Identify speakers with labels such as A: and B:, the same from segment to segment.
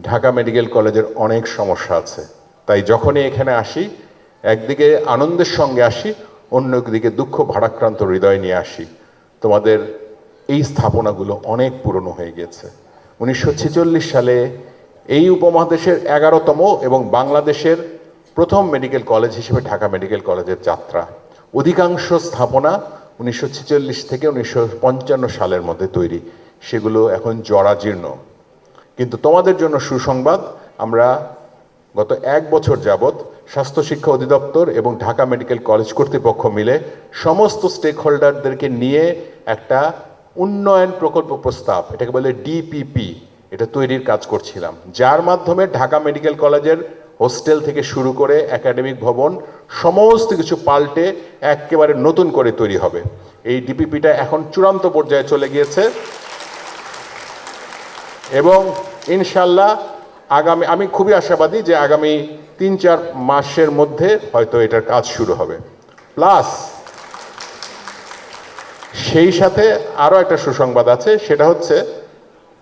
A: Dhaka medical কলেজের অনেক সমস্যা আছে, তাই যখনই এখানে আসি একদিকে আনন্দের সঙ্গে আসি, অন্যদিকে দুঃখ ভারাক্রান্ত হৃদয় নিয়ে আসি। তোমাদের এই স্থাপনাগুলো অনেক পুরনো হয়ে গেছে। 1946 সালে এই উপমহাদেশের 11তম এবং বাংলাদেশের প্রথম মেডিকেল কলেজ হিসেবে ঢাকা মেডিকেল কলেজের যাত্রা। অধিকাংশ স্থাপনা 1946 থেকে 1955 সালের মধ্যে তৈরি, সেগুলো এখন জরাজীর্ণ। কিন্তু তোমাদের জন্য সুসংবাদ, আমরা গত 1 বছর যাবৎ স্বাস্থ্য শিক্ষা অধিদপ্তর এবং ঢাকা মেডিকেল কলেজ কর্তৃপক্ষ মিলে সমস্ত স্টেক হোল্ডারদেরকে নিয়ে একটা উন্নয়ন প্রকল্প প্রস্তাব, এটাকে বলে ডিপিপি, এটা তৈরির কাজ করছিলাম, যার মাধ্যমে ঢাকা মেডিকেল কলেজের হোস্টেল থেকে শুরু করে একাডেমিক ভবন সমস্ত কিছু পাল্টে একেবারে নতুন করে তৈরি হবে। এই ডিপিপিটা এখন চূড়ান্ত পর্যায়ে চলে গিয়েছে এবং ইনশাল্লাহ আমি খুবই আশাবাদী যে আগামী 3-4 মাসের মধ্যে হয়তো এটার কাজ শুরু হবে। প্লাস সেই সাথে আরও একটা সুসংবাদ আছে, সেটা হচ্ছে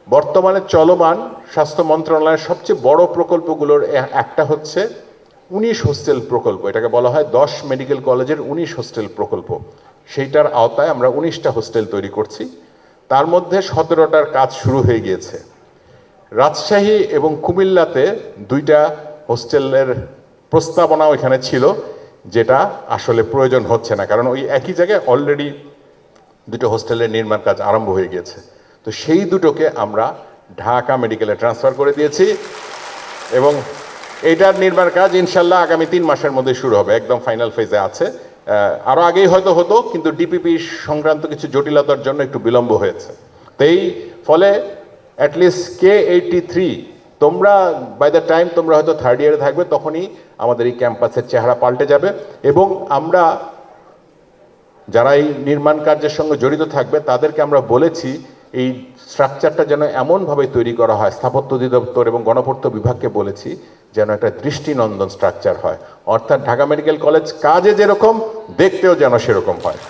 A: বর্তমানে চলমান স্বাস্থ্য মন্ত্রণালয়ের সবচেয়ে বড় প্রকল্পগুলোর একটা হচ্ছে 19 হোস্টেল প্রকল্প, এটাকে বলা হয় 10 মেডিকেল কলেজের 19 হোস্টেল প্রকল্প। সেইটার আওতায় আমরা 19টা হোস্টেল তৈরি করছি, তার মধ্যে 17টার কাজ শুরু হয়ে গিয়েছে। রাজশাহী এবং কুমিল্লাতে 2টা হোস্টেলের প্রস্তাবনাও এখানে ছিল, যেটা আসলে প্রয়োজন হচ্ছে না, কারণ ওই একই জায়গায় অলরেডি 2টো হোস্টেলের নির্মাণ কাজ আরম্ভ হয়ে গিয়েছে। তো সেই দুটোকে আমরা ঢাকা মেডিকেলে ট্রান্সফার করে দিয়েছি এবং এইটার নির্মাণ কাজ ইনশাল্লাহ আগামী 3 মাসের মধ্যে শুরু হবে, একদম ফাইনাল ফেজে আছে। আরও আগেই হয়তো হতো, কিন্তু ডিপিপি সংক্রান্ত কিছু জটিলতার জন্য একটু বিলম্ব হয়েছে। তো এই ফলে অ্যাটলিস্ট K83 তোমরা বাই দ্য টাইম তোমরা হয়তো 3rd ইয়ারে থাকবে, তখনই আমাদের এই ক্যাম্পাসের চেহারা পাল্টে যাবে এবং আমরা যারা এই নির্মাণ কার্যের সঙ্গে জড়িত থাকবে তাদেরকে আমরা বলেছি এই স্ট্রাকচারটা যেন এমনভাবে তৈরি করা হয়, স্থাপত্য অধিদপ্তর এবং গণপূর্ত বিভাগকে বলেছি যেন একটা দৃষ্টিনন্দন স্ট্রাকচার হয়, অর্থাৎ ঢাকা মেডিকেল কলেজ কাজে যেরকম দেখতেও যেন সেরকম হয়।